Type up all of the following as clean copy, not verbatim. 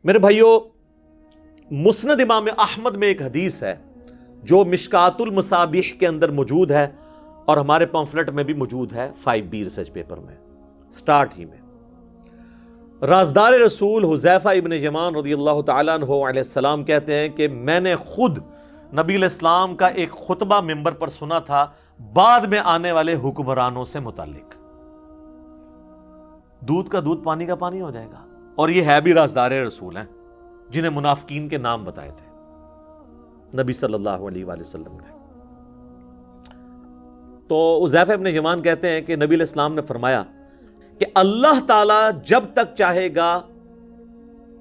میرے بھائیوں، مسند امام احمد میں ایک حدیث ہے جو مشکات المصابیح کے اندر موجود ہے اور ہمارے پمفلٹ میں بھی موجود ہے 5B ریسرچ پیپر میں سٹارٹ ہی میں۔ رازدار رسول حذیفہ ابن یمان رضی اللہ تعالیٰ عنہ علیہ السلام کہتے ہیں کہ میں نے خود نبی علیہ السلام کا ایک خطبہ ممبر پر سنا تھا بعد میں آنے والے حکمرانوں سے متعلق۔ دودھ کا دودھ پانی کا پانی ہو جائے گا، اور یہ ہے بھی رازدار رسول ہیں جنہیں منافقین کے نام بتائے تھے نبی صلی اللہ علیہ وآلہ وسلم نے۔ تو حذیفہ ابن یمان کہتے ہیں کہ نبی علیہ السلام نے فرمایا کہ اللہ تعالیٰ جب تک چاہے گا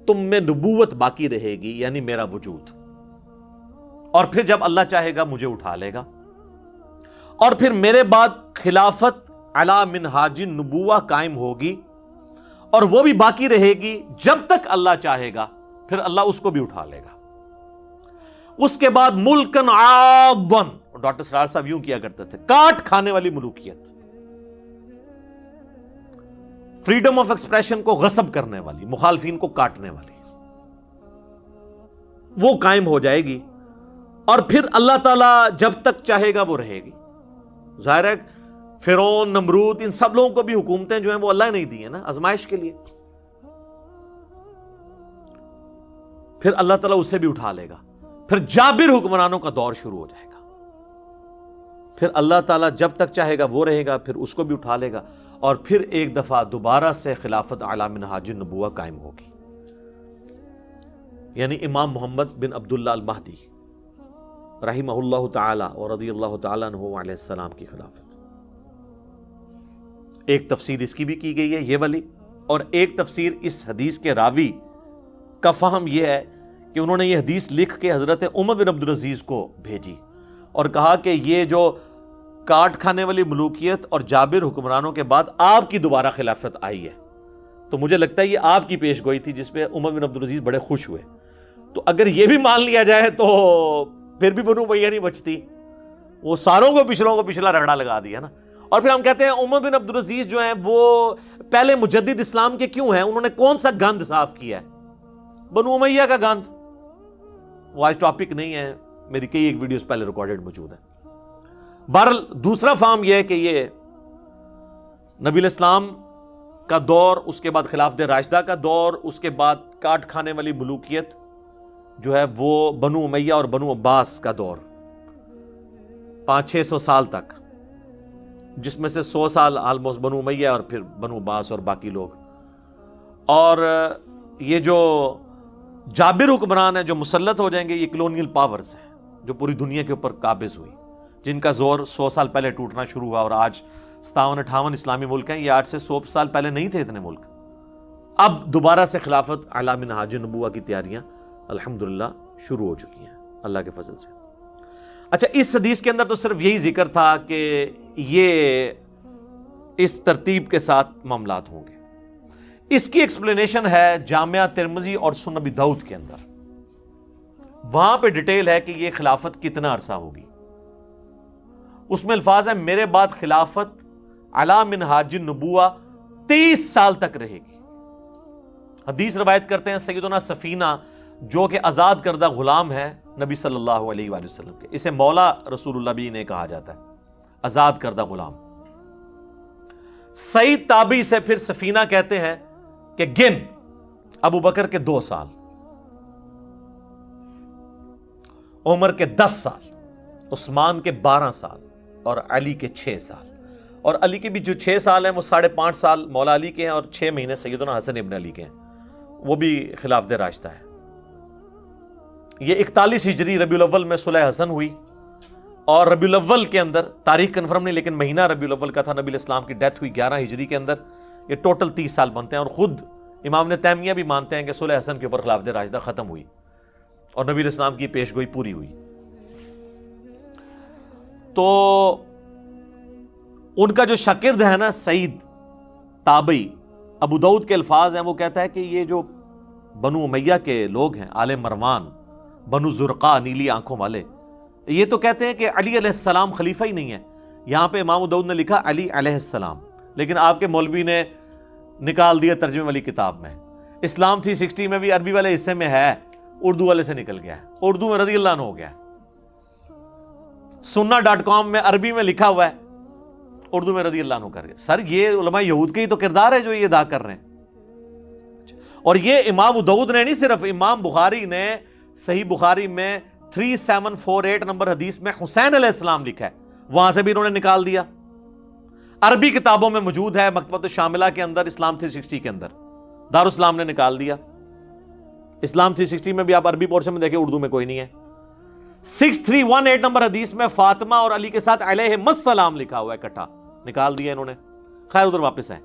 تم میں نبوت باقی رہے گی، یعنی میرا وجود، اور پھر جب اللہ چاہے گا مجھے اٹھا لے گا، اور پھر میرے بعد خلافت علی منہاج النبوہ قائم ہوگی اور وہ بھی باقی رہے گی جب تک اللہ چاہے گا، پھر اللہ اس کو بھی اٹھا لے گا۔ اس کے بعد ملکن عاضن، ڈاکٹر سرار صاحب یوں کیا کرتے تھے، کاٹ کھانے والی ملوکیت، فریڈم آف ایکسپریشن کو غصب کرنے والی، مخالفین کو کاٹنے والی، وہ قائم ہو جائے گی، اور پھر اللہ تعالیٰ جب تک چاہے گا وہ رہے گی۔ ظاہر ہے فرعون، نمرود، ان سب لوگوں کو بھی حکومتیں جو ہیں وہ اللہ نے نہیں دی ہیں نا، آزمائش کے لیے، پھر اللہ تعالیٰ اسے بھی اٹھا لے گا، پھر جابر حکمرانوں کا دور شروع ہو جائے گا، پھر اللہ تعالیٰ جب تک چاہے گا وہ رہے گا، پھر اس کو بھی اٹھا لے گا، اور پھر ایک دفعہ دوبارہ سے خلافت علی منہاج النبوہ قائم ہوگی، یعنی امام محمد بن عبداللہ المہدی رحمہ اللہ تعالی اور رضی اللہ تعالیٰ عنہ علیہ السلام کی خلافت۔ ایک تفسیر اس کی بھی کی گئی ہے یہ والی، اور ایک تفسیر اس حدیث کے راوی کا فہم یہ ہے کہ انہوں نے یہ حدیث لکھ کے حضرت عمر بن عبدالعزیز کو بھیجی اور کہا کہ یہ جو کاٹ کھانے والی ملوکیت اور جابر حکمرانوں کے بعد آپ کی دوبارہ خلافت آئی ہے، تو مجھے لگتا ہے یہ آپ کی پیش گوئی تھی جس پہ عمر بن عبدالعزیز بڑے خوش ہوئے۔ تو اگر یہ بھی مان لیا جائے تو پھر بھی بنو امیہ نہیں بچتی، وہ ساروں کو پچھلا رگڑا لگا دیا نا۔ اور پھر ہم کہتے ہیں عمر بن عبدالعزیز جو ہیں وہ پہلے مجدد اسلام کے کیوں ہیں؟ انہوں نے کون سا گند صاف کیا ہے؟ بنو امیہ کا گند۔ وہ آج ٹاپک نہیں ہے، میری کئی ایک ویڈیوز پہلے ریکارڈڈ موجود ہے۔ بہرحال دوسرا فہم یہ ہے کہ یہ نبی علیہ السلام کا دور، اس کے بعد خلافت راشدہ کا دور، اس کے بعد کاٹ کھانے والی ملوکیت جو ہے وہ بنو امیہ اور بنو عباس کا دور 500-600 سال تک، جس میں سے 100 سال آلموسٹ بنو امیہ اور پھر بنو عباس اور باقی لوگ۔ اور یہ جو جابر حکمران ہیں جو مسلط ہو جائیں گے، یہ کلونیل پاورز ہیں جو پوری دنیا کے اوپر قابض ہوئی، جن کا زور 100 سال پہلے ٹوٹنا شروع ہوا، اور آج 57-58 اسلامی ملک ہیں۔ یہ 8 سے 100 سال پہلے نہیں تھے اتنے ملک۔ اب دوبارہ سے خلافت علی منہاج النبوہ کی تیاریاں الحمدللہ شروع ہو چکی ہیں اللہ کے فضل سے۔ اچھا، اس حدیث کے اندر تو صرف یہی ذکر تھا کہ یہ اس ترتیب کے ساتھ معاملات ہوں گے۔ اس کی ایکسپلینیشن ہے جامعہ ترمذی اور سنن ابی داؤد کے اندر، وہاں پہ ڈیٹیل ہے کہ یہ خلافت کتنا عرصہ ہوگی۔ اس میں الفاظ ہیں میرے بعد خلافت علی منہاج النبوہ 30 سال تک رہے گی۔ حدیث روایت کرتے ہیں سیدنا سفینہ جو کہ آزاد کردہ غلام ہے نبی صلی اللہ علیہ وآلہ وسلم کے، اسے مولا رسول اللہ بھی نے کہا جاتا ہے، آزاد کردہ غلام۔ سعید تابعی سے پھر سفینہ کہتے ہیں کہ گن ابو بکر کے 2 سال، عمر کے 10 سال، عثمان کے 12 سال اور علی کے 6 سال۔ اور علی کے بھی جو 6 سال ہیں وہ 5.5 سال مولا علی کے ہیں اور 6 مہینے سیدنا حسن ابن علی کے ہیں، وہ بھی خلافت راشدہ ہے۔ یہ 41 ہجری ربیع الاول میں صلح حسن ہوئی، اور ربیع الاول کے اندر، تاریخ کنفرم نہیں لیکن مہینہ ربیع الاول کا تھا، نبی علیہ السلام کی ڈیتھ ہوئی 11 ہجری کے اندر۔ یہ ٹوٹل 30 سال بنتے ہیں، اور خود امام ابن تیمیہ بھی مانتے ہیں کہ صلح حسن کے اوپر خلافت راشدہ ختم ہوئی اور نبی علیہ السلام کی پیش گوئی پوری ہوئی۔ تو ان کا جو شاگرد ہے نا سعید تابعی، ابو داؤد کے الفاظ ہیں، وہ کہتا ہے کہ یہ جو بنو امیہ کے لوگ ہیں، آل مروان، بنو زرقا، نیلی آنکھوں والے، یہ تو کہتے ہیں کہ علی علیہ السلام خلیفہ ہی نہیں ہے۔ یہاں پہ امام ابو داؤد نے لکھا علی علیہ السلام، لیکن آپ کے مولوی نے نکال دیا ترجمے والی کتاب میں، اسلام 360 میں بھی عربی والے حصے میں ہے، اردو والے سے نکل گیا ہے، اردو میں رضی اللہ عنہ ہو گیا ہے۔ sunna.com میں عربی میں لکھا ہوا ہے، اردو میں رضی اللہ عنہ کر گیا۔ سر یہ علماء یہود کے ہی تو کردار ہے جو یہ ادا کر رہے ہیں۔ اور یہ امام ابو داؤد نے نہیں، صرف امام بخاری نے صحیح بخاری میں 3748 نمبر حدیث میں حسین علیہ السلام لکھا ہے، وہاں سے بھی انہوں نے نکال دیا۔ عربی کتابوں میں موجود ہے، مکتبۃ الشاملہ کے اندر، اسلام 360 کے اندر دارالاسلام نے نکال دیا۔ اسلام 360 میں بھی آپ عربی پورشن میں دیکھیں، اردو میں کوئی نہیں ہے۔ 6318 نمبر حدیث میں فاطمہ اور علی کے ساتھ علیہم السلام لکھا ہوا ہے، اکٹھا نکال دیا انہوں نے۔ خیر ادھر واپس ہیں۔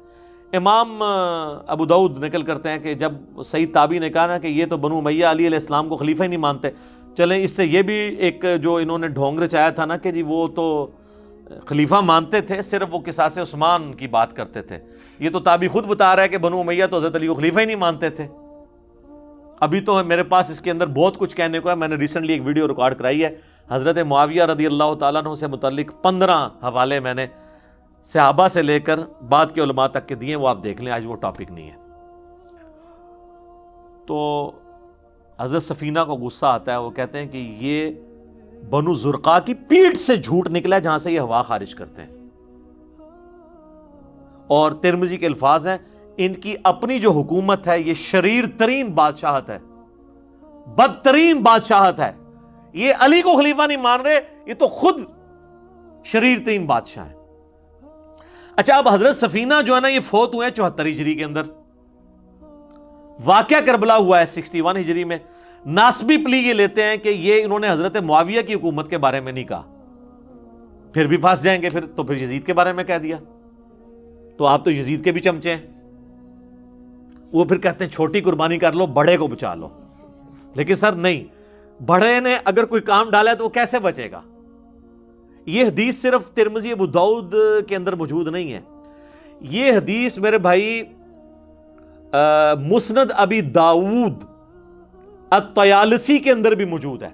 امام ابو داؤد نقل کرتے ہیں کہ جب سعید تابعی نے کہا نا کہ یہ تو بنو امیہ علی علیہ السلام کو خلیفہ ہی نہیں مانتے، چلیں اس سے یہ بھی ایک جو انہوں نے ڈھونگ رچایا تھا نا کہ جی وہ تو خلیفہ مانتے تھے، صرف وہ قصاص عثمان کی بات کرتے تھے۔ یہ تو تابعی خود بتا رہا ہے کہ بنو امیہ تو حضرت علی کو خلیفہ ہی نہیں مانتے تھے۔ ابھی تو میرے پاس اس کے اندر بہت کچھ کہنے کو ہے، میں نے ریسنٹلی ایک ویڈیو ریکارڈ کرائی ہے حضرت معاویہ رضی اللہ تعالیٰ عنہ سے متعلق 15 حوالے میں نے صحابہ سے لے کر بعد کے علماء تک کے دیے، وہ آپ دیکھ لیں، آج وہ ٹاپک نہیں ہے۔ تو حضرت سفینہ کو غصہ آتا ہے، وہ کہتے ہیں کہ یہ بنو زرقا کی پیٹھ سے جھوٹ نکلا ہے جہاں سے یہ ہوا خارج کرتے ہیں۔ اور ترمذی کے الفاظ ہیں، ان کی اپنی جو حکومت ہے یہ شریر ترین بادشاہت ہے، بدترین بادشاہت ہے۔ یہ علی کو خلیفہ نہیں مان رہے، یہ تو خود شریر ترین بادشاہ ہیں۔ اچھا اب حضرت سفینہ جو ہے نا یہ فوت ہوئے ہیں 74 ہجری کے اندر، واقعہ کربلا ہوا ہے 61 ہجری میں۔ ناسبی پلی یہ لیتے ہیں کہ یہ انہوں نے حضرت معاویہ کی حکومت کے بارے میں نہیں کہا، پھر بھی پھنس جائیں گے پھر یزید کے بارے میں کہہ دیا، تو آپ تو یزید کے بھی چمچے ہیں۔ وہ پھر کہتے ہیں چھوٹی قربانی کر لو، بڑے کو بچا لو، لیکن سر نہیں، بڑے نے اگر کوئی کام ڈالا ہے تو وہ کیسے بچے گا؟ یہ حدیث صرف ترمذی ابو داؤد کے اندر موجود نہیں ہے، یہ حدیث میرے بھائی مسند ابی داؤد الطیالسی کے اندر بھی موجود ہے،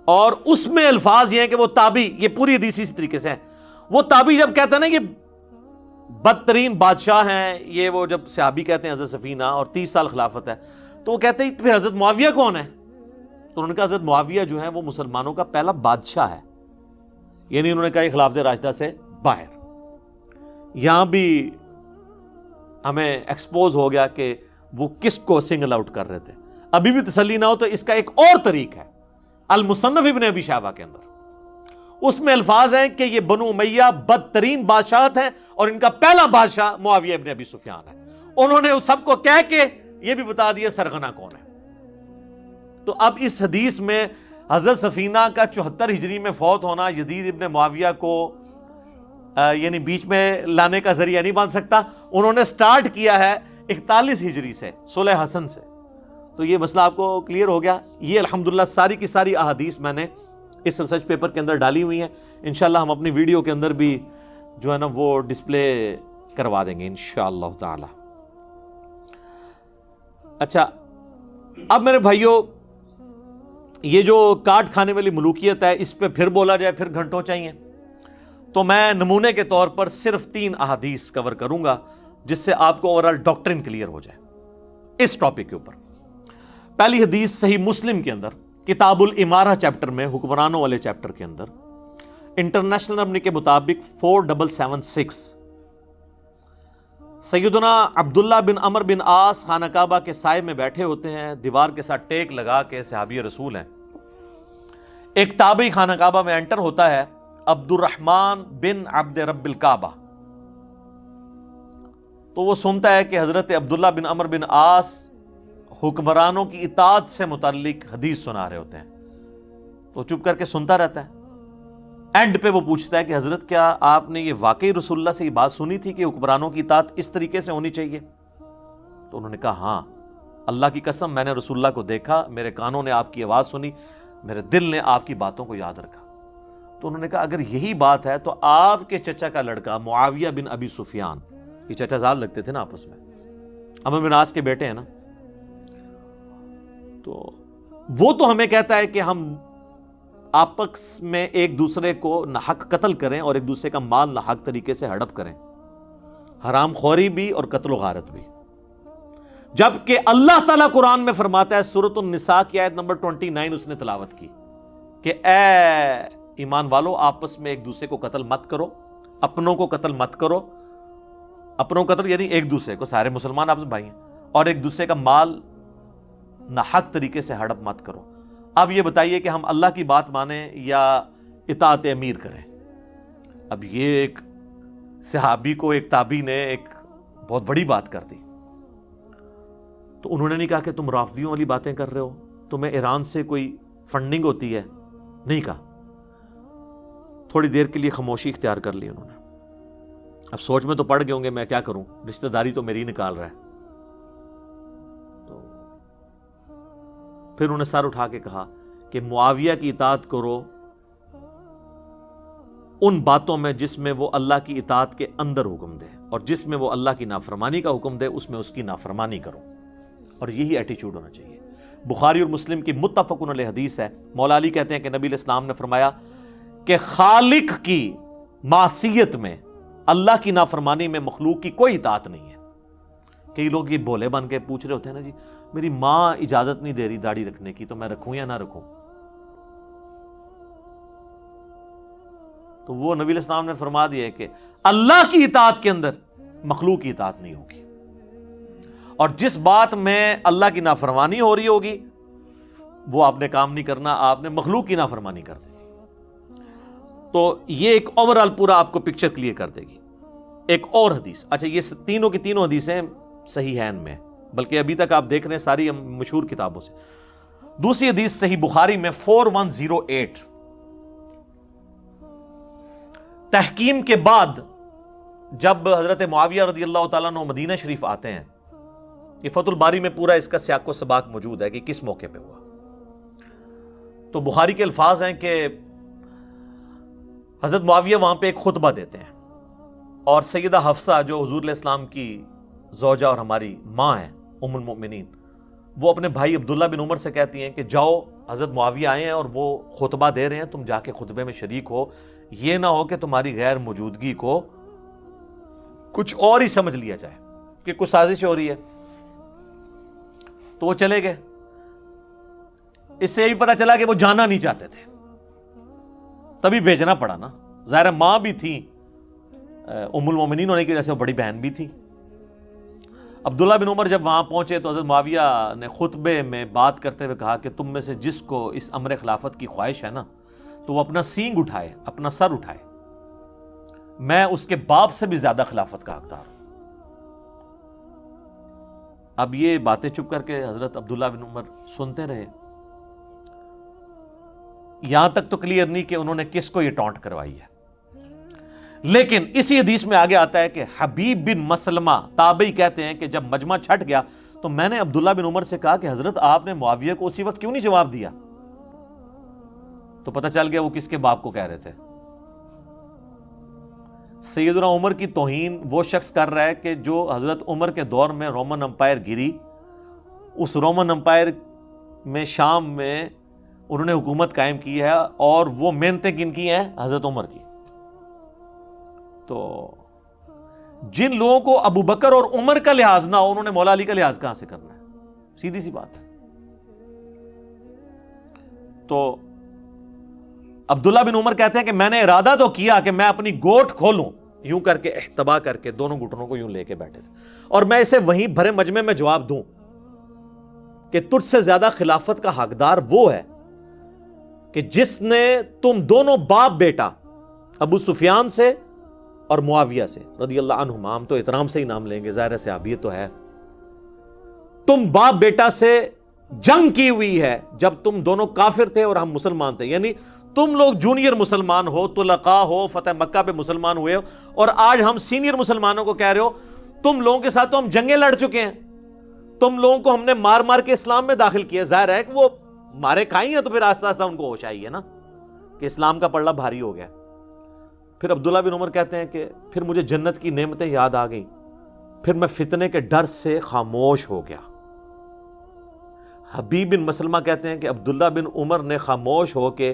اور اس میں الفاظ یہ ہیں کہ وہ تابعی، یہ پوری حدیث اسی طریقے سے ہے، وہ تابعی جب کہتا ہے نا یہ بدترین بادشاہ ہیں، یہ وہ جب صحابی کہتے ہیں حضرت سفینہ اور 30 سال خلافت ہے، تو وہ کہتے ہیں پھر حضرت معاویہ کون ہے؟ تو انہوں نے کہا حضرت معاویہ جو ہے وہ مسلمانوں کا پہلا بادشاہ ہے، یعنی انہوں نے کہا یہ خلافت راشدہ سے باہر۔ یہاں بھی ہمیں ایکسپوز ہو گیا کہ وہ کس کو سنگل آؤٹ کر رہے تھے۔ ابھی بھی تسلی نہ ہو تو اس کا ایک اور طریق ہے المصنف ابن ابی شیبہ کے اندر، اس میں الفاظ ہیں کہ یہ بنو امیہ بدترین بادشاہت ہیں اور ان کا پہلا بادشاہ معاویہ ابن ابی سفیان ہے۔ انہوں نے سب کو کہہ کے یہ بھی بتا دیا سرغنہ کون ہے۔ تو اب اس حدیث میں حضرت سفینہ کا 74 ہجری میں فوت ہونا یزید ابن معاویہ کو یعنی بیچ میں لانے کا ذریعہ نہیں بن سکتا۔ انہوں نے سٹارٹ کیا ہے 41 ہجری سے، صلح حسن سے۔ تو یہ مسئلہ آپ کو کلیئر ہو گیا۔ یہ الحمدللہ ساری کی ساری احادیث میں نے اس ریسرچ پیپر کے اندر ڈالی ہوئی ہیں، انشاءاللہ ہم اپنی ویڈیو کے اندر بھی جو ہے نا وہ ڈسپلے کروا دیں گے انشاءاللہ تعالی۔ اچھا اب میرے بھائیوں، یہ جو کاٹ کھانے والی ملوکیت ہے اس پہ پھر بولا جائے پھر گھنٹوں چاہیے، تو میں نمونے کے طور پر صرف 3 احادیث کور کروں گا جس سے آپ کو اوورآل ڈاکٹرن کلیئر ہو جائے اس ٹاپک کے اوپر۔ پہلی حدیث صحیح مسلم کے اندر کتاب الامارہ چیپٹر میں، حکمرانوں والے چیپٹر کے اندر، انٹرنیشنل نمبر کے مطابق 4776، سیدنا عبداللہ بن عمر بن عاص خانہ کعبہ کے سائے میں بیٹھے ہوتے ہیں، دیوار کے ساتھ ٹیک لگا کے، صحابی رسول ہیں۔ ایک تابعی خانہ کعبہ میں انٹر ہوتا ہے، عبد الرحمن بن عبد رب الکعبہ، تو وہ سنتا ہے کہ حضرت عبداللہ بن عمر بن عاص حکمرانوں کی اطاعت سے متعلق حدیث سنا رہے ہوتے ہیں، تو چپ کر کے سنتا رہتا ہے۔ اینڈ پہ وہ پوچھتا ہے کہ حضرت کیا آپ نے یہ واقعی رسول اللہ سے یہ بات سنی تھی کہ حکمرانوں کی اطاعت اس طریقے سے ہونی چاہیے؟ تو انہوں نے کہا ہاں، اللہ کی قسم میں نے رسول اللہ کو دیکھا، میرے کانوں نے آپ کی آواز سنی، میرے دل نے آپ کی باتوں کو یاد رکھا۔ تو انہوں نے کہا اگر یہی بات ہے تو آپ کے چچا کا لڑکا معاویہ بن ابی سفیان، یہ چچا زاد لگتے تھے نا آپس میں، عمرو بن عاص کے بیٹے ہیں نا، تو وہ تو ہمیں کہتا ہے کہ ہم آپس میں ایک دوسرے کو ناحق قتل کریں اور ایک دوسرے کا مال ناحق طریقے سے ہڑپ کریں، حرام خوری بھی اور قتل و غارت بھی. جبکہ اللہ تعالیٰ قرآن میں فرماتا ہے، سورۃ النساء کی آیت نمبر 29 اس نے تلاوت کی کہ اے ایمان والو آپس میں ایک دوسرے کو قتل مت کرو، اپنوں کو قتل مت کرو. اپنوں قتل یعنی ایک دوسرے کو، سارے مسلمان آپس میں بھائی ہیں، اور ایک دوسرے کا مال ناحق طریقے سے ہڑپ مت کرو. اب یہ بتائیے کہ ہم اللہ کی بات مانیں یا اطاعت امیر کریں؟ اب یہ ایک صحابی کو ایک تابعی نے ایک بہت بڑی بات کر دی. تو انہوں نے نہیں کہا کہ تم رافضیوں والی باتیں کر رہے ہو، تمہیں ایران سے کوئی فنڈنگ ہوتی ہے، نہیں کہا. تھوڑی دیر کے لیے خاموشی اختیار کر لی انہوں نے. اب سوچ میں تو پڑ گئے ہوں گے میں کیا کروں، رشتہ داری تو میری نکال رہا ہے. تو پھر انہوں نے سر اٹھا کے کہا کہ معاویہ کی اطاعت کرو ان باتوں میں جس میں وہ اللہ کی اطاعت کے اندر حکم دے، اور جس میں وہ اللہ کی نافرمانی کا حکم دے اس میں اس کی نافرمانی کرو. اور یہی ایٹیچیوڈ ہونا چاہیے. بخاری اور مسلم کی متفقن علیہ حدیث ہے، مولا علی کہتے ہیں کہ نبی علیہ السلام نے فرمایا کہ خالق کی معصیت میں، اللہ کی نافرمانی میں مخلوق کی کوئی اطاعت نہیں ہے. کئی لوگ یہ بولے بن کے پوچھ رہے ہوتے ہیں نا، جی میری ماں اجازت نہیں دے رہی داڑھی رکھنے کی تو میں رکھوں یا نہ رکھوں؟ تو وہ نبی علیہ السلام نے فرما دیا ہے کہ اللہ کی اطاعت کے اندر مخلوق کی اطاعت نہیں ہوگی، اور جس بات میں اللہ کی نافرمانی ہو رہی ہوگی وہ آپ نے کام نہیں کرنا، آپ نے مخلوق کی نافرمانی کر دینی. تو یہ ایک اوورآل پورا آپ کو پکچر کلیئر کر دے گی. ایک اور حدیث، اچھا یہ تینوں کی تینوں حدیثیں صحیحین میں، بلکہ ابھی تک آپ دیکھ رہے ہیں ساری مشہور کتابوں سے. دوسری حدیث صحیح بخاری میں 4108، تحکیم کے بعد جب حضرت معاویہ رضی اللہ تعالیٰ عنہ مدینہ شریف آتے ہیں، یہ فتح الباری میں پورا اس کا سیاق و سباق موجود ہے کہ کس موقع پہ ہوا. تو بخاری کے الفاظ ہیں کہ حضرت معاویہ وہاں پہ ایک خطبہ دیتے ہیں، اور سیدہ حفصہ جو حضور علیہ السلام کی زوجہ اور ہماری ماں ہیں ام المؤمنین، وہ اپنے بھائی عبداللہ بن عمر سے کہتی ہیں کہ جاؤ حضرت معاویہ آئے ہیں اور وہ خطبہ دے رہے ہیں، تم جا کے خطبے میں شریک ہو، یہ نہ ہو کہ تمہاری غیر موجودگی کو کچھ اور ہی سمجھ لیا جائے کہ کچھ سازش ہو رہی ہے. تو وہ چلے گئے. اس سے یہ بھی پتا چلا کہ وہ جانا نہیں چاہتے تھے، تبھی بھیجنا پڑا نا. ظاہر ماں بھی تھی، ام المومنین ہونے کی وجہ سے وہ بڑی بہن بھی تھی. عبداللہ بن عمر جب وہاں پہنچے تو حضرت معاویہ نے خطبے میں بات کرتے ہوئے کہا کہ تم میں سے جس کو اس امر خلافت کی خواہش ہے نا، تو وہ اپنا سینگ اٹھائے، اپنا سر اٹھائے، میں اس کے باپ سے بھی زیادہ خلافت کا حقدار ہوں. اب یہ باتیں چپ کر کے حضرت عبداللہ بن عمر سنتے رہے. یہاں تک تو کلیئر نہیں کہ انہوں نے کس کو یہ ٹونٹ کروائی ہے، لیکن اسی حدیث میں آگے آتا ہے کہ حبیب بن مسلمہ تابعی کہتے ہیں کہ جب مجمع چھٹ گیا تو میں نے عبداللہ بن عمر سے کہا کہ حضرت آپ نے معاویہ کو اسی وقت کیوں نہیں جواب دیا؟ تو پتہ چل گیا وہ کس کے باپ کو کہہ رہے تھے. سیدنا عمر کی توہین وہ شخص کر رہا ہے کہ جو حضرت عمر کے دور میں رومن امپائر گری، اس رومن امپائر میں شام میں انہوں نے حکومت قائم کی ہے، اور وہ محنتیں کن کی ہیں؟ حضرت عمر کی. تو جن لوگوں کو ابو بکر اور عمر کا لحاظ نہ ہو، انہوں نے مولا علی کا لحاظ کہاں سے کرنا ہے؟ سیدھی سی بات ہے. تو عبداللہ بن عمر کہتے ہیں کہ میں نے ارادہ تو کیا کہ میں اپنی گوٹ کھولوں، یوں کر کے احتبا کر کے دونوں گھٹنوں کو یوں لے کے بیٹھے تھے، اور میں اسے وہیں بھرے مجمع میں جواب دوں کہ تجھ سے زیادہ خلافت کا حقدار وہ ہے کہ جس نے تم دونوں باپ بیٹا ابو سفیان سے اور معاویہ سے رضی اللہ عنہما، ہم تو احترام سے ہی نام لیں گے، ظاہر صحابیت تو ہے، تم باپ بیٹا سے جنگ کی ہوئی ہے جب تم دونوں کافر تھے اور ہم مسلمان تھے. یعنی تم لوگ جونیئر مسلمان ہو، طلقاء ہو، فتح مکہ پہ مسلمان ہوئے ہو، اور آج ہم سینئر مسلمانوں کو کہہ رہے ہو تم لوگوں کے ساتھ تو ہم جنگیں لڑ چکے ہیں، تم لوگوں کو ہم نے مار مار کے اسلام میں داخل کیا. ظاہر ہے کہ وہ مارے کھائی ہیں تو پھر آہستہ آہستہ ان کو ہوش آئی ہے نا کہ اسلام کا پلڑا بھاری ہو گیا. پھر عبداللہ بن عمر کہتے ہیں کہ پھر مجھے جنت کی نعمتیں یاد آ گئیں، پھر میں فتنے کے ڈر سے خاموش ہو گیا. حبیب بن مسلمہ کہتے ہیں کہ عبداللہ بن عمر نے خاموش ہو کے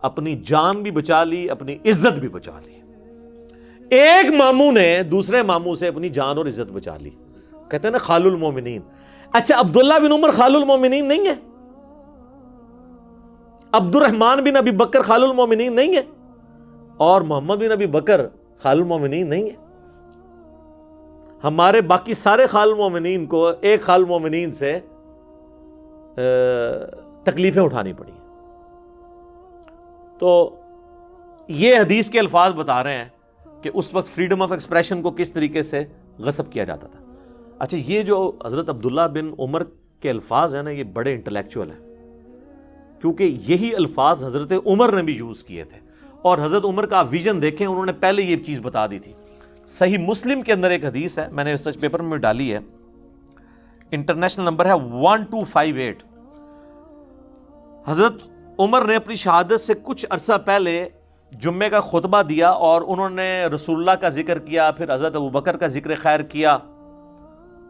اپنی جان بھی بچا لی، اپنی عزت بھی بچا لی. ایک ماموں نے دوسرے ماموں سے اپنی جان اور عزت بچا لی. کہتے ہیں نا خال المومنین. اچھا عبداللہ بن عمر خال المومنین نہیں ہے؟ عبد الرحمن بن ابی بکر خال المومنین نہیں ہے؟ اور محمد بن ابی بکر خال المومنین نہیں ہے؟ ہمارے باقی سارے خال المومنین کو ایک خال المومنین سے تکلیفیں اٹھانی پڑی. تو یہ حدیث کے الفاظ بتا رہے ہیں کہ اس وقت فریڈم آف ایکسپریشن کو کس طریقے سے غصب کیا جاتا تھا. اچھا یہ جو حضرت عبداللہ بن عمر کے الفاظ ہیں نا یہ بڑے انٹلیکچوئل ہیں, کیونکہ یہی الفاظ حضرت عمر نے بھی یوز کیے تھے, اور حضرت عمر کا ویژن دیکھیں, انہوں نے پہلے یہ چیز بتا دی تھی. صحیح مسلم کے اندر ایک حدیث ہے, میں نے ریسرچ پیپر میں ڈالی ہے, انٹرنیشنل نمبر ہے 1258. حضرت عمر نے اپنی شہادت سے کچھ عرصہ پہلے جمعے کا خطبہ دیا اور انہوں نے رسول اللہ کا ذکر کیا, پھر حضرت ابوبکر کا ذکر خیر کیا,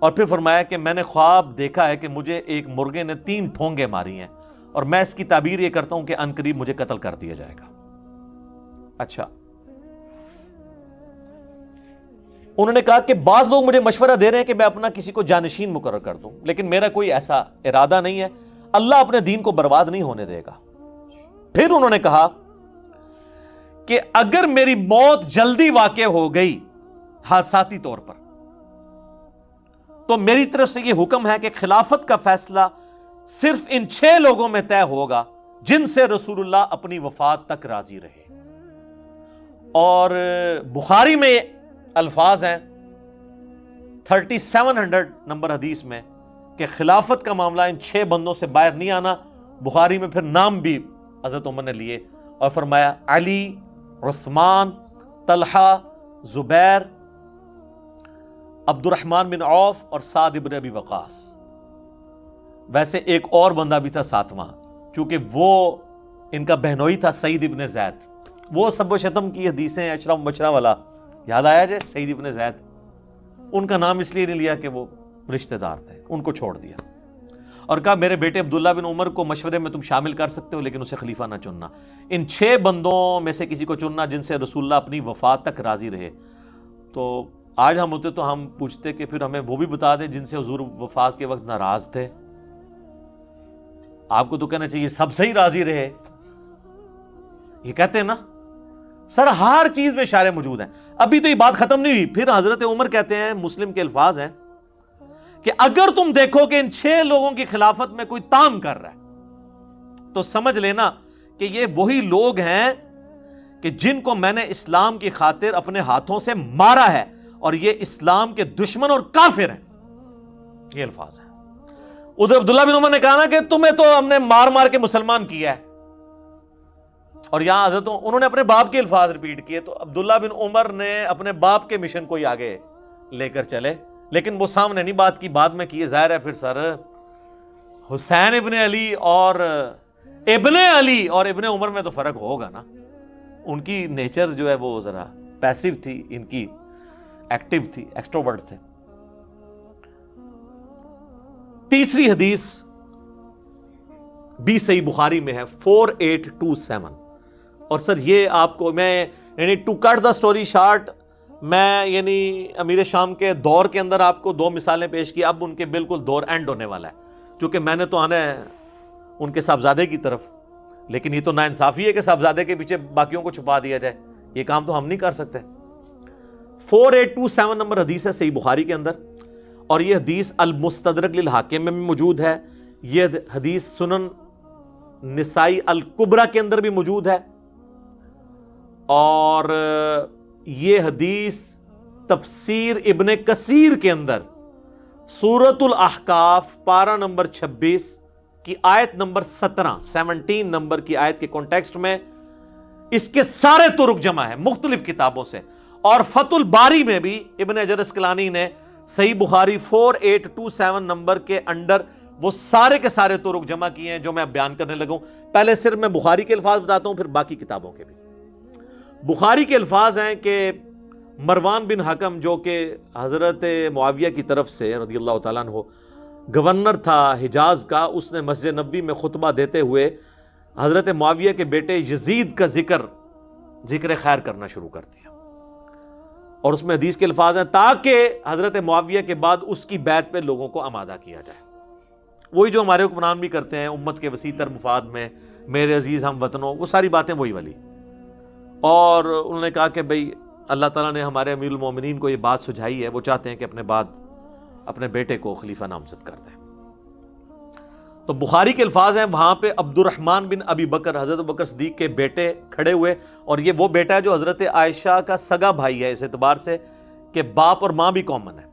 اور پھر فرمایا کہ میں نے خواب دیکھا ہے کہ مجھے ایک مرغے نے 3 ٹھونگے ماری ہیں, اور میں اس کی تعبیر یہ کرتا ہوں کہ ان قریب مجھے قتل کر دیا جائے گا. اچھا انہوں نے کہا کہ بعض لوگ مجھے مشورہ دے رہے ہیں کہ میں اپنا کسی کو جانشین مقرر کر دوں, لیکن میرا کوئی ایسا ارادہ نہیں ہے, اللہ اپنے دین کو برباد نہیں ہونے دے گا. پھر انہوں نے کہا کہ اگر میری موت جلدی واقع ہو گئی حادثاتی طور پر, تو میری طرف سے یہ حکم ہے کہ خلافت کا فیصلہ صرف ان 6 لوگوں میں طے ہوگا جن سے رسول اللہ اپنی وفات تک راضی رہے. اور بخاری میں الفاظ ہیں 3700 نمبر حدیث میں کہ خلافت کا معاملہ ان 6 بندوں سے باہر نہیں آنا. بخاری میں پھر نام بھی حضرت عمر نے لیے اور فرمایا علی, عثمان, طلحہ, زبیر, عبد الرحمن بن عوف اور سعد بن ابی وقاص. ویسے ایک اور بندہ بھی تھا 7واں, چونکہ وہ ان کا بہنوئی تھا سعید ابن زید. وہ سب و شتم کی حدیثیں اشرف مبشرہ والا یاد آیا جائے, سعید ابن زید, ان کا نام اس لیے نہیں لیا کہ وہ رشتہ دار تھے, ان کو چھوڑ دیا اور کہا میرے بیٹے عبداللہ بن عمر کو مشورے میں تم شامل کر سکتے ہو, لیکن اسے خلیفہ نہ چننا. ان 6 بندوں میں سے کسی کو چننا جن سے رسول اللہ اپنی وفات تک راضی رہے. تو آج ہم ہوتے تو ہم پوچھتے کہ پھر ہمیں وہ بھی بتا دیں جن سے حضور وفات کے وقت ناراض تھے. آپ کو تو کہنا چاہیے سب سے ہی راضی رہے. یہ کہتے ہیں نا سر ہر چیز میں اشارے موجود ہیں. ابھی تو یہ بات ختم نہیں ہوئی. پھر حضرت عمر کہتے ہیں, مسلم کے الفاظ ہیں کہ اگر تم دیکھو کہ ان 6 لوگوں کی خلافت میں کوئی تام کر رہا ہے تو سمجھ لینا کہ یہ وہی لوگ ہیں کہ جن کو میں نے اسلام کی خاطر اپنے ہاتھوں سے مارا ہے, اور یہ اسلام کے دشمن اور کافر ہیں. یہ الفاظ ہیں. ادھر عبداللہ بن عمر نے کہا نا کہ تمہیں تو ہم نے مار مار کے مسلمان کیا ہے, اور یہاں حضرت انہوں نے اپنے باپ کے الفاظ ریپیٹ کیے. تو عبداللہ بن عمر نے اپنے باپ کے مشن کو ہی آگے لے کر چلے, لیکن وہ سامنے نہیں بات کی, بعد میں کی. ظاہر ہے پھر سر حسین ابن علی اور ابن علی اور ابن عمر میں تو فرق ہوگا نا. ان کی نیچر جو ہے وہ ذرا پیسیو تھی, ان کی ایکٹیو تھی, ایکسٹروورٹ تھے. تیسری حدیث بھی صحیح بخاری میں ہے 4827. اور سر یہ آپ کو میں یعنی to cut the story short, میں یعنی امیر شام کے دور کے اندر آپ کو 2 مثالیں پیش کی. اب ان کے بالکل دور اینڈ ہونے والا ہے, چونکہ میں نے تو آنا ہے ان کے صاحبزادے کی طرف, لیکن یہ تو ناانصافی ہے کہ صاحبزادے کے پیچھے باقیوں کو چھپا دیا جائے. یہ کام تو ہم نہیں کر سکتے. 4827 نمبر حدیث ہے صحیح بخاری کے اندر, اور یہ حدیث المستدرک للحاکم میں بھی موجود ہے. یہ حدیث سنن نسائی الکبرى کے اندر بھی موجود ہے, اور یہ حدیث تفسیر ابن کثیر کے اندر سورۃ الاحقاف پارہ نمبر 26 کی آیت نمبر 17 نمبر کی آیت کے کانٹیکسٹ میں اس کے سارے طرق جمع ہیں مختلف کتابوں سے. اور فتح الباری میں بھی ابن حجر اسقلانی نے صحیح بخاری 4827 نمبر کے انڈر وہ سارے کے سارے طرق جمع کیے ہیں جو میں اب بیان کرنے لگا ہوں. پہلے صرف میں بخاری کے الفاظ بتاتا ہوں, پھر باقی کتابوں کے بھی. بخاری کے الفاظ ہیں کہ مروان بن حکم جو کہ حضرت معاویہ کی طرف سے رضی اللہ تعالیٰ عنہ گورنر تھا حجاز کا, اس نے مسجد نبوی میں خطبہ دیتے ہوئے حضرت معاویہ کے بیٹے یزید کا ذکر خیر کرنا شروع کر دیا. اور اس میں حدیث کے الفاظ ہیں تاکہ حضرت معاویہ کے بعد اس کی بیعت پہ لوگوں کو آمادہ کیا جائے. وہی جو ہمارے حکمران بھی کرتے ہیں امت کے وسیع تر مفاد میں، میرے عزیز ہم وطنوں، وہ ساری باتیں وہی والی. اور انہوں نے کہا کہ بھئی اللہ تعالیٰ نے ہمارے امیر المومنین کو یہ بات سجھائی ہے، وہ چاہتے ہیں کہ اپنے بعد اپنے بیٹے کو خلیفہ نامزد کر دیں. تو بخاری کے الفاظ ہیں وہاں پہ عبد الرحمن بن ابی بکر، حضرت ابوبکر صدیق کے بیٹے کھڑے ہوئے، اور یہ وہ بیٹا ہے جو حضرت عائشہ کا سگا بھائی ہے اس اعتبار سے کہ باپ اور ماں بھی کامن ہے.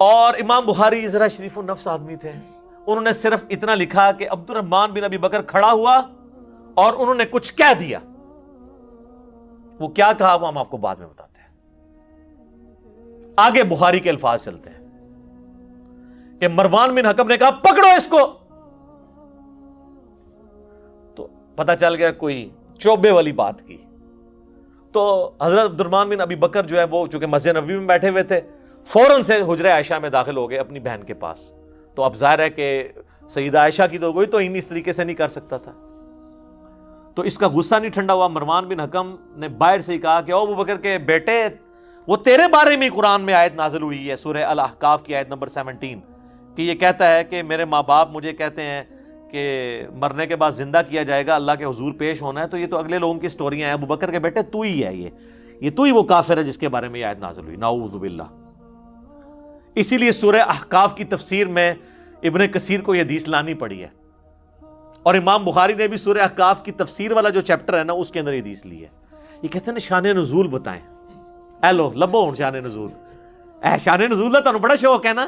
اور امام بخاری ذرا شریف النفس آدمی تھے، انہوں نے صرف اتنا لکھا کہ عبد الرحمن بن ابی بکر کھڑا ہوا اور انہوں نے کچھ کہہ دیا. وہ کیا کہا وہ ہم آپ کو بعد میں بتاتے ہیں. آگے بخاری کے الفاظ چلتے ہیں کہ مروان بن حکم نے کہا پکڑو اس کو. تو پتہ چل گیا کوئی چوبے والی بات کی. تو حضرت عبد الرحمن بن ابی بکر جو ہے وہ چونکہ مسجد نبوی میں بیٹھے ہوئے تھے، فوراً سے حجرہ عائشہ میں داخل ہو گئے اپنی بہن کے پاس. تو اب ظاہر ہے کہ سیدہ عائشہ کی تو کوئی توہین اس طریقے سے نہیں کر سکتا تھا. تو اس کا غصہ نہیں ٹھنڈا ہوا. مروان بن حکم نے باہر سے ہی کہا کہ او ابو بکر کے بیٹے، وہ تیرے بارے میں قرآن میں آیت نازل ہوئی ہے سورہ الاحقاف کی آیت نمبر 17 کہ یہ کہتا ہے کہ میرے ماں باپ مجھے کہتے ہیں کہ مرنے کے بعد زندہ کیا جائے گا، اللہ کے حضور پیش ہونا ہے. تو یہ تو اگلے لوگوں کی سٹوریاں ہیں. ابو بکر کے بیٹے تو ہی ہے، یہ تو ہی وہ کافر ہے جس کے بارے میں یہ آیت نازل ہوئی. نعوذ باللہ. اسی لیے سورہ احقاف کی تفسیر میں ابن کثیر کو یہ حدیث لانی پڑی ہے، اور امام بخاری نے بھی سورہ احقاف کی تفسیر والا جو چیپٹر ہے نا اس کے اندر یہ حدیث لی ہے. یہ کہتے ہیں شان نزول بتائیں. اے لو لبو ہوں شان نزول، اے شان نزول کا تمہیں بڑا شوق ہے نا،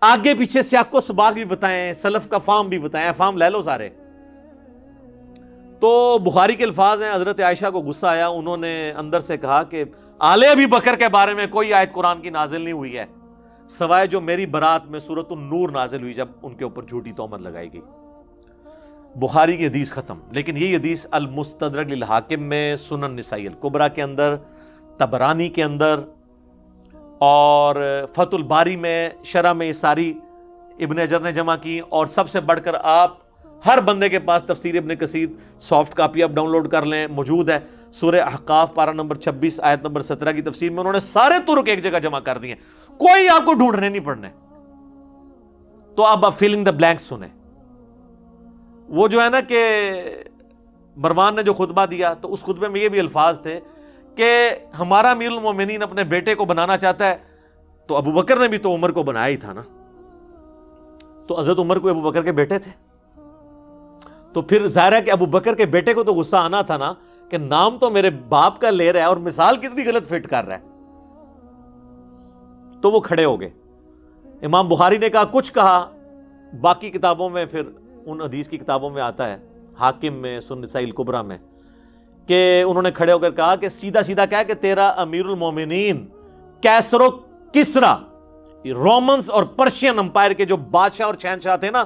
آگے پیچھے سیاق و سباق بھی بتائیں، سلف کا فام بھی بتائیں. فام لے لو سارے. تو بخاری کے الفاظ ہیں حضرت عائشہ کو غصہ آیا، انہوں نے اندر سے کہا کہ آل ابی بکر کے بارے میں کوئی آیت قرآن کی نازل نہیں ہوئی ہے سوائے جو میری برات میں سورۃ النور نازل ہوئی جب ان کے اوپر جھوٹی تہمت لگائی گئی. بخاری کی حدیث ختم. لیکن یہ حدیث المستدرک للحاکم میں، سنن نسائی الکبریٰ کے اندر، طبرانی کے اندر، اور فتح الباری میں شرح میں یہ ساری ابن حجر نے جمع کی. اور سب سے بڑھ کر آپ ہر بندے کے پاس تفسیر ابن کثیر سافٹ کاپی آپ ڈاؤن لوڈ کر لیں، موجود ہے. سورہ احقاف پارہ نمبر 26 آیت نمبر 17 کی تفسیر میں انہوں نے سارے طرق ایک جگہ جمع کر دیے، کوئی آپ کو ڈھونڈنے نہیں پڑنے. تو اب آپ فیلنگ دا بلینک سنیں. وہ جو ہے نا کہ مروان نے جو خطبہ دیا تو اس خطبے میں یہ بھی الفاظ تھے کہ ہمارا امیر المومنین اپنے بیٹے کو بنانا چاہتا ہے، تو ابو بکر نے بھی تو عمر کو بنایا ہی تھا نا. تو حضرت عمر کو ابو بکر کے بیٹے تھے، تو پھر ظاہر ہے کہ ابو بکر کے بیٹے کو تو غصہ آنا تھا نا کہ نام تو میرے باپ کا لے رہا ہے اور مثال کتنی غلط فٹ کر رہا ہے. تو وہ کھڑے ہو گئے. امام بخاری نے کہا کچھ کہا، باقی کتابوں میں پھر ان حدیث کی کتابوں میں آتا ہے، حاکم میں، سنن نسائی الکبریٰ میں، کہ انہوں نے کھڑے ہو کر کہا کہ سیدھا سیدھا کہا کہ تیرا امیر المومنین کیسر و کسرا، رومنز اور پرشین امپائر کے جو بادشاہ اور شہنشاہ تھے نا،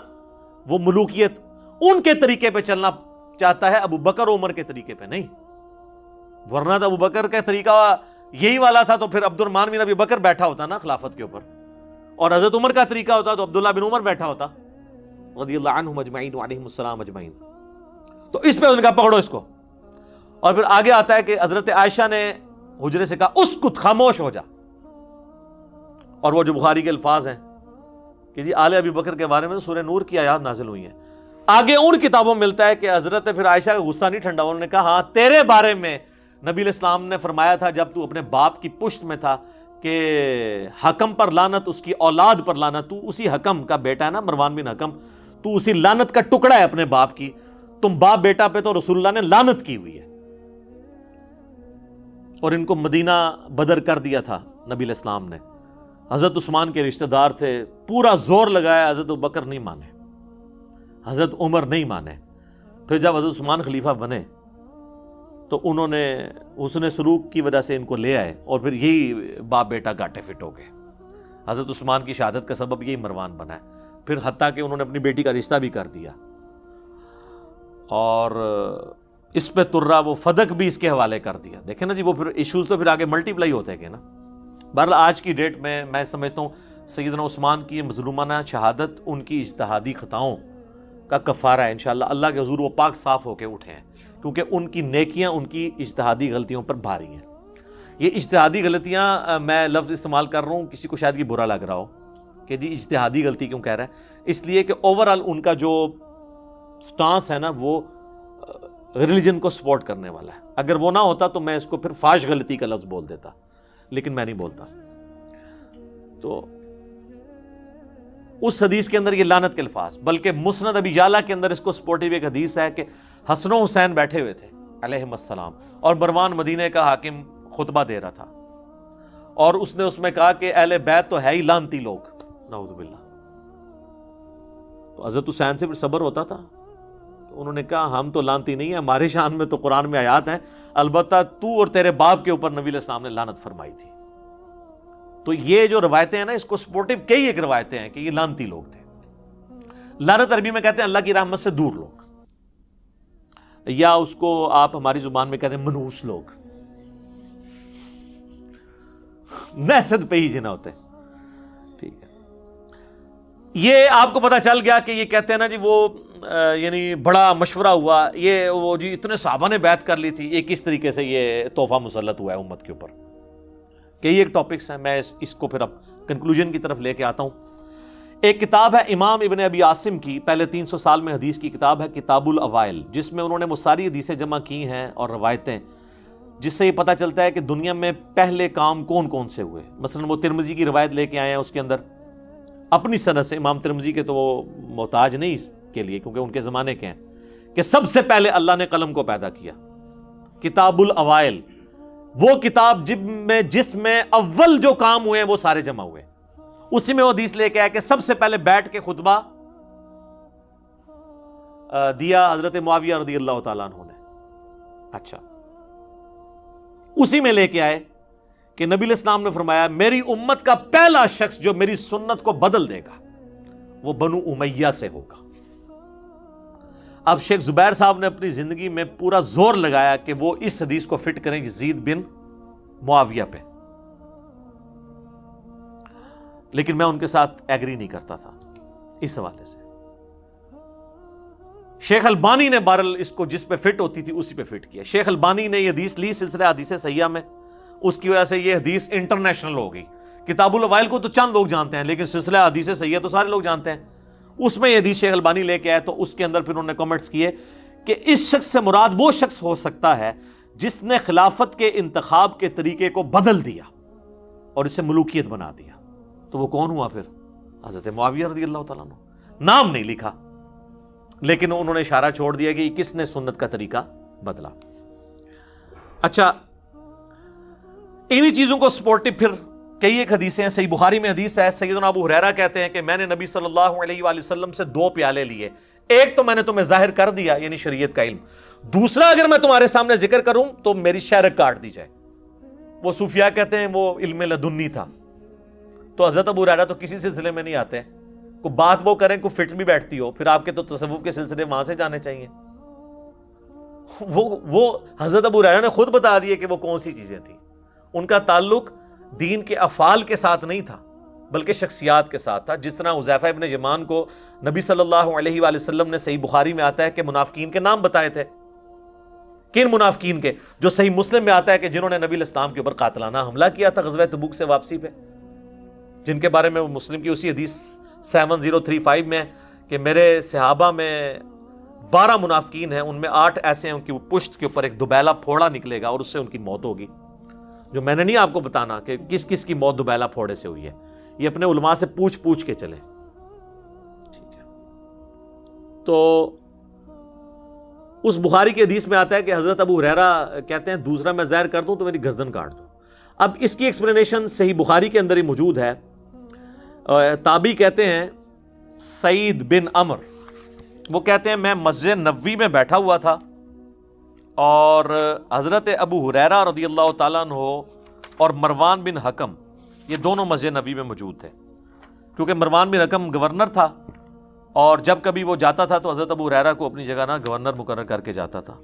وہ ملوکیت ان کے طریقے پہ چلنا چاہتا ہے، ابو بکر و عمر کے طریقے پہ نہیں. ورنہ تو ابو بکر کا طریقہ یہی والا تھا تو پھر عبد الرحمن بن ابی بکر بیٹھا ہوتا نا خلافت کے اوپر، اور حضرت عمر کا طریقہ ہوتا تو عبداللہ بن عمر بیٹھا ہوتا رضی اللہ عنہم اجمعین وعلیہم السلام اجمعین. تو اس پہ ان کا پکڑو اس کو. اور پھر آگے آتا ہے کہ حضرت عائشہ نے حجرے سے کہا اسکت، خاموش ہو جا. اور وہ جو بخاری کے الفاظ ہیں کہ جی آل ابی بکر کے بارے میں سورہ نور کی آیات نازل ہوئی ہیں. آگے ان کتابوں میں ملتا ہے کہ حضرت پھر عائشہ کا غصہ نہیں ٹھنڈا، انہوں نے کہا ہاں تیرے بارے میں نبی علیہ السلام نے فرمایا تھا جب تو اپنے باپ کی پشت میں تھا کہ حکم پر لعنت، اس کی اولاد پر لعنت. تو اسی حکم کا بیٹا ہے نا مروان بن حکم، تو اسی لعنت کا ٹکڑا ہے اپنے باپ کی. تم باپ بیٹا پہ تو رسول اللہ نے لعنت کی ہوئی ہے. اور ان کو مدینہ بدر کر دیا تھا نبی علیہ السلام نے. حضرت عثمان کے رشتہ دار تھے، پورا زور لگایا، حضرت ابوبکر نہیں مانے، حضرت عمر نہیں مانے. پھر جب حضرت عثمان خلیفہ بنے تو انہوں نے حسن سلوک کی وجہ سے ان کو لے آئے، اور پھر یہی باپ بیٹا گاٹے فٹ ہو گئے. حضرت عثمان کی شہادت کا سبب یہی مروان بنا ہے. پھر حتیٰ کہ انہوں نے اپنی بیٹی کا رشتہ بھی کر دیا، اور اس پہ ترہ وہ فدق بھی اس کے حوالے کر دیا. دیکھیں نا جی، وہ پھر ایشوز تو پھر آگے ملٹی پلائی ہوتے ہیں کہ نا. بہرحال آج کی ڈیٹ میں سمجھتا ہوں سیدنا عثمان کی مظلومانہ شہادت ان کی اجتہادی خطاؤں کا کفارہ ہے انشاءاللہ اللہ کے حضور وہ پاک صاف ہو کے اٹھے ہیں، کیونکہ ان کی نیکیاں ان کی اجتہادی غلطیوں پر بھاری ہیں۔ یہ اجتہادی غلطیاں میں لفظ استعمال کر رہا ہوں، کسی کو شاید یہ برا لگ رہا ہو کہ جی اجتہادی غلطی کیوں کہہ رہا ہے، اس لیے کہ اوورآل ان کا جو سٹانس ہے نا وہ ریلیجن کو سپورٹ کرنے والا ہے۔ اگر وہ نہ ہوتا تو میں اس کو پھر فاش غلطی کا لفظ بول دیتا، لیکن میں نہیں بولتا۔ تو اس حدیث کے اندر یہ لعنت کے الفاظ، بلکہ مسند ابی یعلا کے اندر اس کو سپورٹیو ایک حدیث ہے کہ حسن و حسین بیٹھے ہوئے تھے علیہم السلام، اور مروان مدینے کا حاکم خطبہ دے رہا تھا، اور اس نے اس میں کہا کہ اہل بیت تو ہے ہی لعنتی لوگ، نعوذ باللہ۔ تو حضرت حسین سے پھر صبر ہوتا تھا، تو انہوں نے کہا ہم تو لعنتی نہیں ہیں، ہمارے شان میں تو قرآن میں آیات ہیں، البتہ تو اور تیرے باپ کے اوپر نبی علیہ السلام نے لعنت فرمائی تھی۔ تو یہ جو روایتیں ہیں نا، اس کو سپورٹیو کئی ایک روایتیں ہیں کہ یہ لعنتی لوگ تھے۔ لعنت عربی میں کہتے ہیں اللہ کی رحمت سے دور لوگ، یا اس کو آپ ہماری زبان میں کہتے ہیں منحوس لوگ، نحسد پہ ہی جنا ہوتے ہیں۔ ٹھیک ہے، یہ آپ کو پتا چل گیا کہ یہ کہتے ہیں نا جی وہ یعنی بڑا مشورہ ہوا، یہ وہ جی اتنے صحابہ نے بیعت کر لی تھی، یہ کس طریقے سے یہ تحفہ مسلط ہوا ہے امت کے اوپر۔ کئی ایک ٹاپکس ہیں، میں اس کو پھر اب کنکلوژن کی طرف لے کے آتا ہوں۔ ایک کتاب ہے امام ابن ابی عاصم کی، پہلے 300 سال میں حدیث کی کتاب ہے کتاب الاوائل، جس میں انہوں نے وہ ساری حدیثیں جمع کی ہیں اور روایتیں، جس سے یہ پتہ چلتا ہے کہ دنیا میں پہلے کام کون کون سے ہوئے۔ مثلا وہ ترمذی کی روایت لے کے آئے ہیں، اس کے اندر اپنی سند سے، امام ترمذی کے تو وہ محتاج نہیں اس کے لیے کیونکہ ان کے زمانے کے ہیں، کہ سب سے پہلے اللہ نے قلم کو پیدا کیا۔ کتاب الاوائل وہ کتاب جس میں اول جو کام ہوئے ہیں وہ سارے جمع ہوئے، اسی میں وہ حدیث لے کے آیا کہ سب سے پہلے بیٹھ کے خطبہ دیا حضرت معاویہ رضی اللہ تعالیٰ عنہ نے۔ اچھا، اسی میں لے کے آئے کہ نبی علیہ السلام نے فرمایا میری امت کا پہلا شخص جو میری سنت کو بدل دے گا وہ بنو امیہ سے ہوگا۔ اب شیخ زبیر صاحب نے اپنی زندگی میں پورا زور لگایا کہ وہ اس حدیث کو فٹ کریں یزید بن معاویہ پہ، لیکن میں ان کے ساتھ ایگری نہیں کرتا تھا اس حوالے سے۔ شیخ البانی نے بہرحال اس کو جس پہ فٹ ہوتی تھی اسی پہ فٹ کیا۔ شیخ البانی نے یہ حدیث لی سلسلہ حدیث صحیحہ میں، اس کی وجہ سے یہ حدیث انٹرنیشنل ہو گئی۔ کتاب الاوائل کو تو چند لوگ جانتے ہیں، لیکن سلسلہ حدیث صحیحہ تو سارے لوگ جانتے ہیں۔ اس میں یہ حدیث شیخ البانی لے کے آئے تو اس کے اندر پھر انہوں نے کمنٹس کیے کہ اس شخص سے مراد وہ شخص ہو سکتا ہے جس نے خلافت کے انتخاب کے طریقے کو بدل دیا اور اسے ملوکیت بنا دیا۔ تو وہ کون ہوا پھر؟ حضرت معاویہ رضی اللہ تعالیٰ عنہ۔ نام نہیں لکھا، لیکن انہوں نے اشارہ چھوڑ دیا کہ کس نے سنت کا طریقہ بدلا۔ اچھا، انہی چیزوں کو سپورٹیو پھر کئی ایک حدیثیں ہیں۔ صحیح بخاری میں حدیث ہے، سیدنا ابو ہریرہ کہتے ہیں کہ میں نے نبی صلی اللہ علیہ وآلہ وسلم سے 2 پیالے لیے، ایک تو میں نے تمہیں ظاہر کر دیا یعنی شریعت کا علم، دوسرا اگر میں تمہارے سامنے ذکر کروں تو میری شہرک کاٹ دی جائے۔ وہ صوفیاء کہتے ہیں وہ علم لدنی تھا۔ تو حضرت ابو ہریرہ تو کسی سلسلے میں نہیں آتے، کوئی بات وہ کریں کوئی فٹ بھی بیٹھتی ہو، پھر آپ کے تو تصوف کے سلسلے وہاں سے جانے چاہیے۔ وہ حضرت ابو ہریرہ نے خود بتا دیا کہ وہ کون سی چیزیں تھیں۔ ان کا تعلق دین کے افعال کے ساتھ نہیں تھا بلکہ شخصیات کے ساتھ تھا۔ جس طرح حذیفہ ابن یمان کو نبی صلی اللہ علیہ وآلہ وسلم نے صحیح بخاری میں آتا ہے کہ منافقین کے نام بتائے تھے۔ کن منافقین کے؟ جو صحیح مسلم میں آتا ہے کہ جنہوں نے نبی علیہ السلام کے اوپر قاتلانہ حملہ کیا تھا غزوہ تبوک سے واپسی پہ، جن کے بارے میں وہ مسلم کی اسی حدیث 7035 میں کہ میرے صحابہ میں 12 منافقین ہیں، ان میں 8 ایسے ہیں ان کی پشت کے اوپر ایک دوبیلا پھوڑا نکلے گا اور اس سے ان کی موت ہوگی۔ جو میں نے نہیں آپ کو بتانا کہ کس کس کی موت دوبیلا پھوڑے سے ہوئی ہے، یہ اپنے علماء سے پوچھ کے چلیں۔ ٹھیک ہے، تو اس بخاری کی حدیث میں آتا ہے کہ حضرت ابو ہریرہ کہتے ہیں دوسرا میں ظاہر کر دوں تو میری گردن کاٹ دو۔ اب اس کی ایکسپلینیشن صحیح بخاری کے اندر ہی موجود ہے۔ تابعی کہتے ہیں سعید بن عمر، وہ کہتے ہیں میں مسجد نبوی میں بیٹھا ہوا تھا اور حضرت ابو ہریرہ رضی اللہ تعالیٰ عنہ اور مروان بن حکم یہ دونوں مسجد نبوی میں موجود تھے، کیونکہ مروان بن حکم گورنر تھا اور جب کبھی وہ جاتا تھا تو حضرت ابو ہریرہ کو اپنی جگہ گورنر مقرر کر کے جاتا تھا۔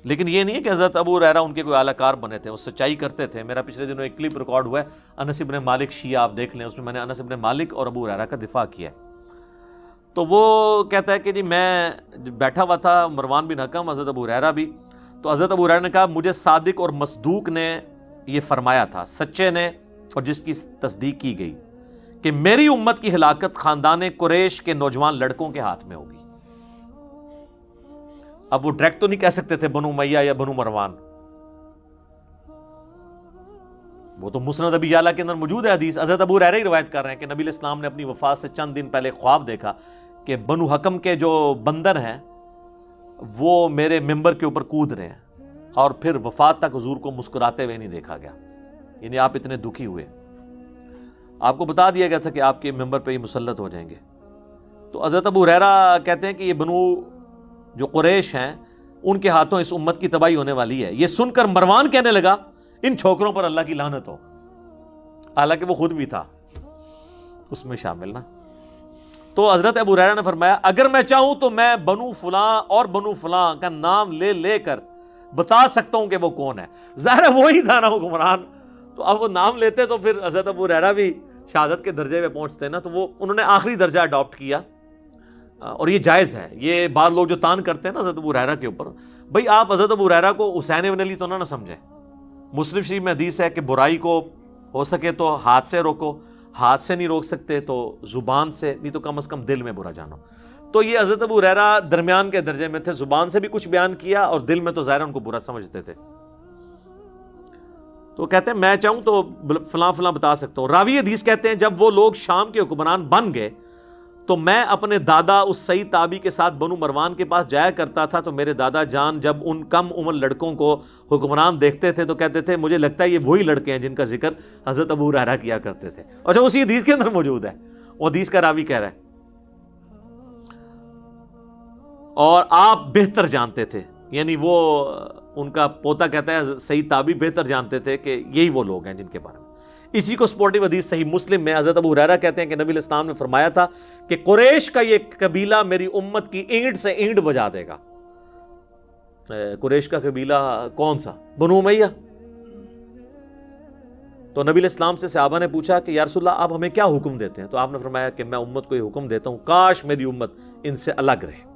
لیکن یہ نہیں ہے کہ حضرت ابو ہریرہ ان کے کوئی اعلی کار بنے تھے، وہ سچائی کرتے تھے۔ میرا پچھلے دنوں ایک کلپ ریکارڈ ہوا ہے انس بن مالک شیعہ، آپ دیکھ لیں، اس میں میں نے انس بن مالک اور ابو ہریرہ کا دفاع کیا ہے۔ تو وہ کہتا ہے کہ جی میں بیٹھا ہوا تھا، مروان بن حکم، حضرت ابو ہریرہ بھی، تو حضرت ابو ہریرہ نے کہا مجھے صادق اور مصدوق نے یہ فرمایا تھا، سچے نے اور جس کی تصدیق کی گئی، کہ میری امت کی ہلاکت خاندان قریش کے نوجوان لڑکوں کے ہاتھ میں ہوگی۔ اب وہ ڈائریکٹ تو نہیں کہہ سکتے تھے بنو امیہ یا بنو مروان، وہ تو مسند ابی یعلا کے اندر موجود ہے حدیث۔ حضرت ابو ہریرہ ہی روایت کر رہے ہیں کہ نبی علیہ السلام نے اپنی وفات سے چند دن پہلے خواب دیکھا کہ بنو حکم کے جو بندر ہیں وہ میرے ممبر کے اوپر کود رہے ہیں، اور پھر وفات تک حضور کو مسکراتے ہوئے نہیں دیکھا گیا، یعنی آپ اتنے دکھی ہوئے، آپ کو بتا دیا گیا تھا کہ آپ کے ممبر پہ ہی مسلط ہو جائیں گے۔ تو حضرت ابو ہریرہ کہتے ہیں کہ یہ بنو جو قریش ہیں ان کے ہاتھوں اس امت کی تباہی ہونے والی ہے۔ یہ سن کر مروان کہنے لگا ان چھوکروں پر اللہ کی لعنت ہو، حالانکہ وہ خود بھی تھا اس میں شامل نا۔ تو حضرت ابو ہریرہ نے فرمایا اگر میں چاہوں تو میں بنو فلاں اور بنو فلاں کا نام لے لے کر بتا سکتا ہوں کہ وہ کون ہے۔ ظاہر ہے وہی تھا نا حکمران، تو اب وہ نام لیتے تو پھر حضرت ابو ہریرہ بھی شہادت کے درجے پہ پہنچتے نا، تو وہ انہوں نے آخری درجہ اڈاپٹ کیا، اور یہ جائز ہے۔ یہ بعض لوگ جو تان کرتے ہیں نا حضرت ابو ہریرہ کے اوپر، بھئی آپ حضرت ابو ہریرہ کو حسین ابن علی تو نہ سمجھیں۔ مسلم شریف میں حدیث ہے کہ برائی کو ہو سکے تو ہاتھ سے روکو، ہاتھ سے نہیں روک سکتے تو زبان سے، نہیں تو کم از کم دل میں برا جانو۔ تو یہ حضرت ابو ہریرہ درمیان کے درجے میں تھے، زبان سے بھی کچھ بیان کیا اور دل میں تو ظاہر ان کو برا سمجھتے تھے۔ تو کہتے ہیں میں چاہوں تو فلاں فلاں بتا سکتا ہوں۔ راوی حدیث کہتے ہیں جب وہ لوگ شام کے حکمران بن گئے تو میں اپنے دادا اس سعید تابی کے ساتھ بنو مروان کے پاس جایا کرتا تھا، تو میرے دادا جان جب ان کم عمر لڑکوں کو حکمران دیکھتے تھے تو کہتے تھے مجھے لگتا ہے یہ وہی لڑکے ہیں جن کا ذکر حضرت ابو ہریرہ کیا کرتے تھے۔ اچھا اسی حدیث کے اندر موجود ہے، وہ حدیث کا راوی کہہ رہا ہے اور آپ بہتر جانتے تھے، یعنی وہ ان کا پوتا کہتا ہے سعید تابی بہتر جانتے تھے کہ یہی وہ لوگ ہیں جن کے بارے میں۔ اسی کو سپورٹیو حدیث صحیح مسلم میں حضرت ابو ہریرہ کہتے ہیں کہ نبی علیہ السلام نے فرمایا تھا کہ قریش کا یہ قبیلہ میری امت کی اینٹ سے اینٹ بجا دے گا۔ قریش کا قبیلہ کون سا؟ بنو امیہ۔ تو نبی علیہ السلام سے صحابہ نے پوچھا کہ یا رسول اللہ آپ ہمیں کیا حکم دیتے ہیں؟ تو آپ نے فرمایا کہ میں امت کو یہ حکم دیتا ہوں کاش میری امت ان سے الگ رہے۔